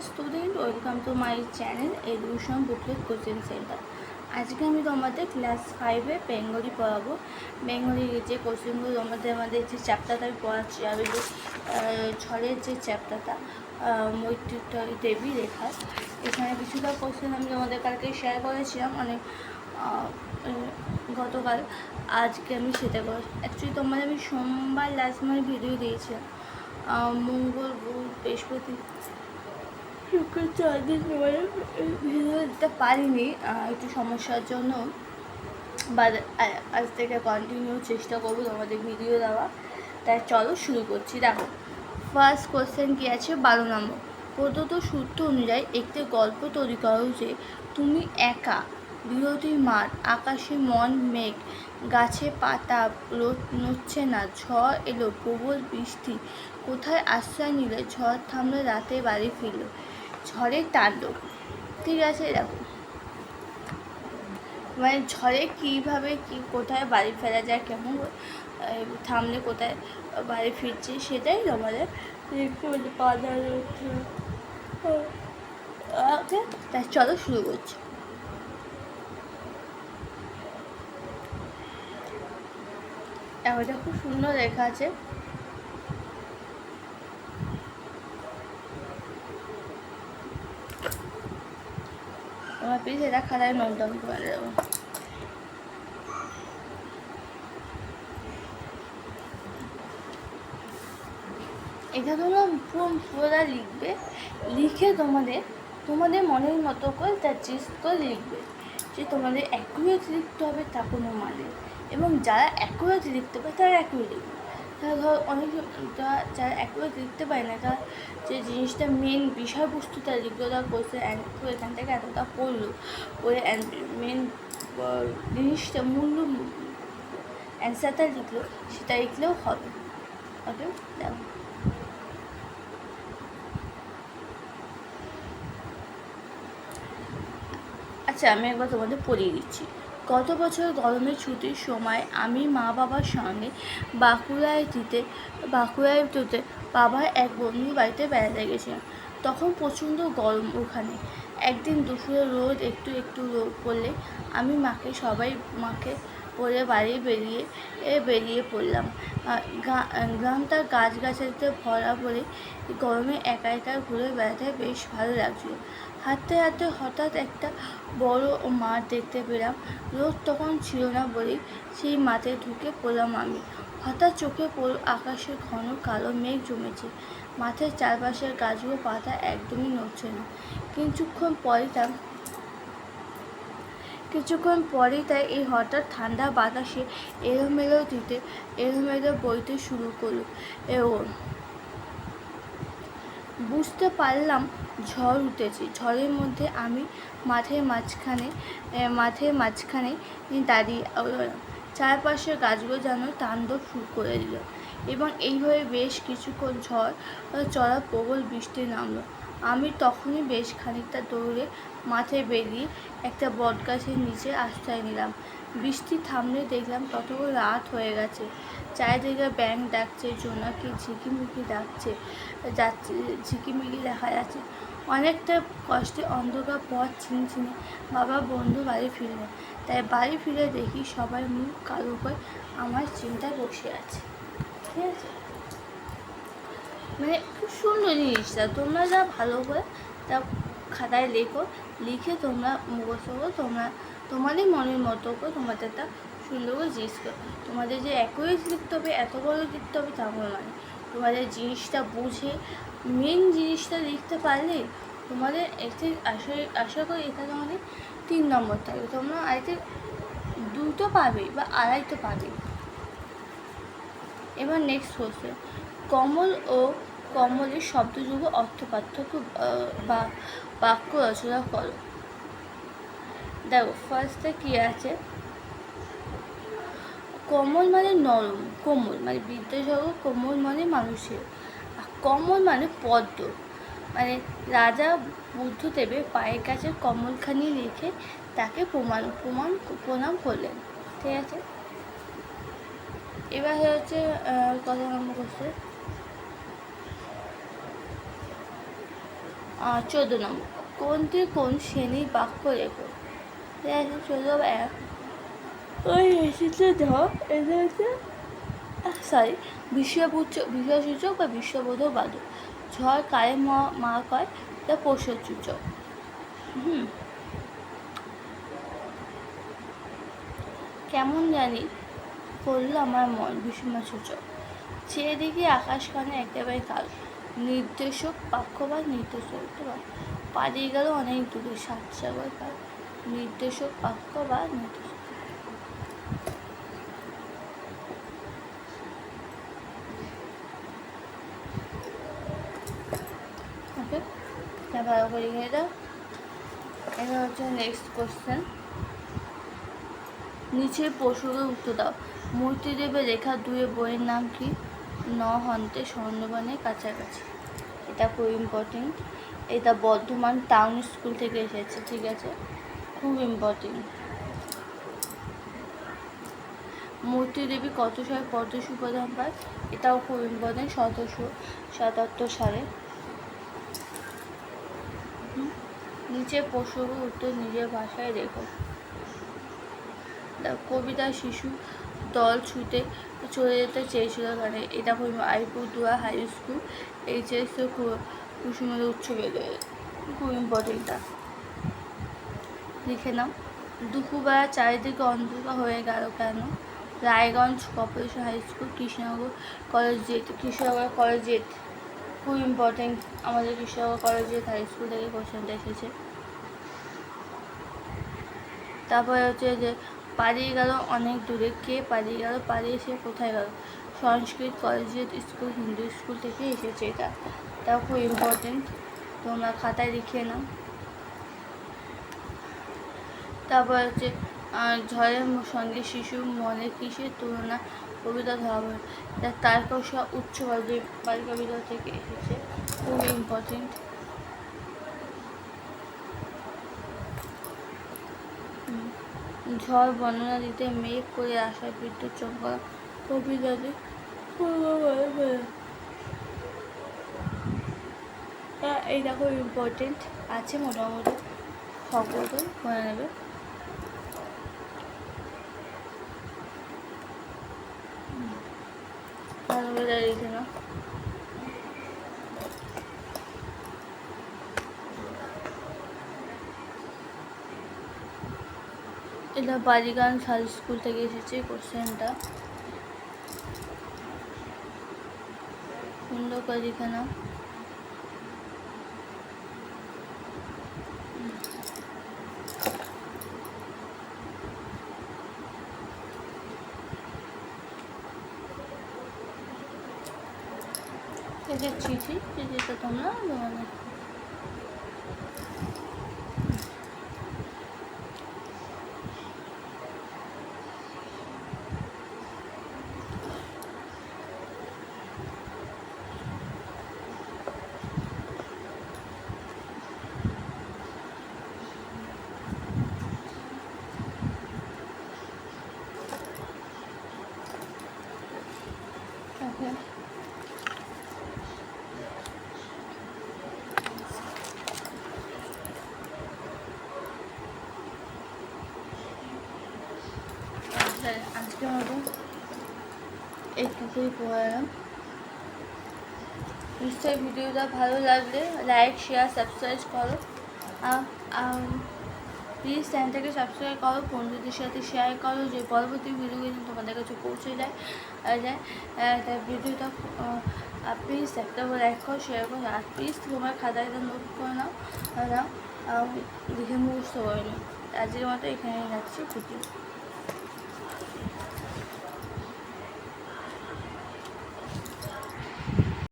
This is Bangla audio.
Student, welcome to my channel education booklet coaching centre. আজকে আমি তোমাদের ক্লাস 5-এ বেঙ্গলি পড়াবো। বেঙ্গলির যে কোশ্চেনগুলো আমাদের যে চ্যাপ্টারটা আমি পড়াচ্ছি, আমি ঝড়ের যে চ্যাপ্টারটা মৈত্রী দেবী লেখা, এখানে কিছুটা কোশ্চেন আমি তোমাদের কালকে শেয়ার করেছিলাম অনেক গতকাল। আজকে আমি সেটা করে অ্যাকচুয়ালি তোমাদের আমি সোমবার লাস্ট ভিডিও দিয়েছিলাম। মঙ্গল, বুধ, বৃহস্পতি, শুক্র 4 দিন ভিডিও দিতে পারিনি একটু সমস্যার জন্য। বা আজ থেকে কন্টিনিউ চেষ্টা করবো তোমাদের ভিডিও দেওয়া। তাই চলো শুরু করছি। দেখো, ফার্স্ট কোশ্চেন কী আছে, 12 নম্বর। প্রদত্ত সূত্র অনুযায়ী একটি গল্প তৈরি করো যে তুমি একা, বিরতির মাঠ, আকাশে মন মেঘ, গাছে পাতা রোদ নড়ছে না, ঝড় এলো, প্রবল বৃষ্টি, কোথায় আশ্রয় নিলে, ঝড় থামলে, রাতে বাড়ি ফিরল। ঝড়ের তাণ্ডব। ঠিক আছে, দেখো মানে ঝড়ে কীভাবে কোথায় বাড়ি ফেরা যায়, কেমন থামলে কোথায় বাড়ি ফিরছে, সেটাই তোমাদের দেখতে পাওয়া ওকে। তাই চলো শুরু করছি। এটা খুব সুন্দর লেখা আছে। আমার প্লিজ এটা খাতায় নোট ডাউন করে দেবো। এটা তোমরা পুরোটা লিখবে, লিখে তোমাদের মনের মতো করে তার চেষ্টা করে লিখবে। যে তোমাদের অ্যাকুরেট লিখতে হবে তা কোনো মানে, এবং যারা অ্যাকুরেট লিখতে পারে তারা অ্যাকুরেট লিখবে। তারা ধর অনেক যারা অ্যাকুরেট লিখতে পারে না, তারা যে জিনিসটা মেন বিষয়বস্তুটা লিখলো, তারা কোর্সের এখান থেকে এতটা পড়লো, পড়ে মেন জিনিসটা মূল্য অ্যান্সারটা লিখলো, সেটা লিখলেও হবে। ওকে, দেখো আচ্ছা, আমি একবার তোমাদের পড়িয়ে দিচ্ছি। গত বছর গরমের ছুটির সময় আমি মা বাবার সঙ্গে বাঁকুড়াইতে বাবার এক বন্ধুর বাড়িতে বেড়াতে গেছিলাম। তখন প্রচণ্ড গরম ওখানে। একদিন দুপুরে রোদ একটু একটু পড়লে আমি মাকে বলে বাড়ি বেরিয়ে পড়লাম। গ্রামটা গাছগাছালিতে ভরা বলে গরমে একা একা ঘুরে বেড়াতে বেশ ভালো লাগছিল। হাঁটতে হাঁটতে হঠাৎ একটা বড় মাঠ দেখতে পেলাম। রোদ তখন ছিল না বলেই সেই মাঠে ঢুকে পড়লাম আমি। হঠাৎ চোখে পড়ল আকাশে ঘন কালো মেঘ জমেছে। মাঠের চারপাশের গাছগুলো পাতা একদমই নড়ছে না। কিছুক্ষণ পরেই তাই এই হঠাৎ ঠান্ডা বাতাসে এলোমেলো বইতে শুরু করলো। বুঝতে পারলাম ঝড় উঠেছে। ঝড়ের মধ্যে আমি মাঠের মাঝখানে দাঁড়িয়ে চারপাশের গাছগুলো যেন তাণ্ডব শুরু করে দিল, এবং এইভাবে বেশ কিছুক্ষণ ঝড় চড়া প্রবল বৃষ্টি নামলো। আমি তখনই বেশ খানিকটা দৌড়ে মাঠে বেরিয়ে একটা বটগাছের নিচে আশ্রয় নিলাম। বৃষ্টি থামলে দেখলাম ততক্ষণ রাত হয়ে গেছে। চারিদিকে ব্যাঙ ডাকছে, জোনাকি ঝিকিমিকি ঝিকিমিকি দেখা যাচ্ছে। অনেকটা কষ্টে অন্ধকার পথ চিনে বাবা বন্ধু বাড়ি ফিরলেন। তাই বাড়ি ফিরে দেখি সবাই মুখ কালো করে আমার চিন্তায় বসে আছে। ঠিক আছে, মানে খুব সুন্দর জিনিসটা। তোমরা যা ভালো করে তা খাতায় লিখে তোমরা মুখস্থ করো। তোমাদের মনের মতো করে তোমাদের তা সুন্দর করে জিনিস করো। তোমাদের যে অ্যাকুরেট লিখতে হবে, এত বড় লিখতে হবে তা মানে, তোমাদের জিনিসটা বুঝে মেন জিনিসটা লিখতে পারলে তোমাদের এতে আশা করি এটা তোমাদের 3 নম্বর থাকবে। তোমরা আইতে 2 পাবে বা 2.5 পাবে। এবার নেক্সট কোশ্চেন, কমল ও কমলের শব্দযুগ অর্থ পার্থক্য বা বাক্য রচনা করো। দেখো, ফার্স্টে কী আছে, কমল মানে নরম, কোমল মানে বিদ্যাসাগর, কোমল মানে মানুষের, আর কমল মানে পদ্ম, মানে রাজা বুদ্ধদেবের পায়ের কাছে কমলখানি রেখে তাকে প্রণাম করলেন। ঠিক আছে, এবার হচ্ছে কত নম্বর কোশ্চেন, 14 নম্বর, কোনটি কোন শ্রেণীর বাক্য লেখো? চোদ্দ এক, ওই এসেছে ধর, এটা হচ্ছে সরি বিশ্বসূচক বা বিশ্ববোধক বাদক। ঝড় কারে মার্ক হয়? এটা প্রশ্নসূচক। কেমন জানি করলো আমার মন, বিষমসূচক। সেদিকে আকাশখানে একেবারে কাল। নির্দেশক বাক্য বা নির্দেশক পালিয়ে গেল অনেক দূরে, সাত সাগর পার। নির্দেশক বাক্য বা নির্দেশক। ওকে, ভালো করে লিখে দাও। এটা হচ্ছে নেক্সট কোশ্চেন। নিচের প্রশ্নের উত্তর দাও। মূর্তিদেবের লেখা দুয়ে বইয়ের নাম কি? হন্তে স্বর্ণবনের কাছাকাছি। এটা খুব ইম্পর্টেন্ট। এটা বর্ধমান টাউন স্কুল থেকে এসেছে, ঠিক আছে, খুব ইম্পর্টেন্ট। মূর্তি দেবী কত সালে পদ্মশ্রী প্রদান পায়? এটাও খুব ইম্পর্টেন্ট, 1777 সালে। নিচে প্রশ্নের উত্তর নিজের ভাষায় লেখো। কবিতা শিশু দল ছুটে চলে যেতে চেয়েছিল কেন? এটা খুব আলিপুরদুয়ার হাই স্কুল এইচএস কুসুমের উচ্চ বিদ্যালয়, খুব ইম্পর্টেন্টটা লিখে নাও। দুপুরবেলা চারিদিকে অন্ধকার হয়ে গেল কেন? Raiganj corporation high school, Krishnanagar collegiate. Krishnanagar collegiate খুব ইম্পর্টেন্ট, আমাদের Krishnanagar collegiate high school থেকে কোশ্চেনটা এসেছে। তারপরে হচ্ছে যে পালিয়ে গেল অনেক দূরে, কে পালিয়ে গেল? পালিয়ে সে কোথায় গেল? সংস্কৃত কলেজিয়েট স্কুল হিন্দু স্কুল থেকে এসেছে। এটাও খুব ইম্পর্টেন্ট, তোমরা খাতায় লিখে নাও। তারপর হচ্ছে ঝড়ের সঙ্গে শিশু মনে কিসের তুলনা? কবিতা ধরা। এটা তারকসা উচ্চ বালিকা বিদ্যালয় থেকে এসেছে, খুব ইম্পর্টেন্ট। ঝড় বর্ণনা দিতে মেঘ করে আসা বিদ্যুৎ চমকানো, কবিতাতে এইটা খুব ইম্পর্টেন্ট আছে, মোটামুটি সকলকে করে নেবে। লিখে নাও। এটা বালিগঞ্জ হাই স্কুল থেকে এসেছে কোশ্চেনটা, সুন্দর করে লিখে নাও। এটা চিঠি, চিঠিটা তোমরা আজকের মতো এইটুকুই পড়ালাম। নিশ্চয়ই ভিডিওটা ভালো লাগলে লাইক শেয়ার সাবস্ক্রাইব করো, প্লিজ চ্যানেলটাকে সাবস্ক্রাইব করো, বন্ধুদের সাথে শেয়ার করো, যে পরবর্তী ভিডিওগুলো তোমাদের কাছে পৌঁছে যায়। তাই ভিডিওটা প্লিজ একটা লাইক করো, শেয়ার করো, আর প্লিজ তোমার খাতায় নোট করে নাও, লিখে মুখস্থ করে নাও। আজকের মতো এখানেই রাখছি ভিডিও।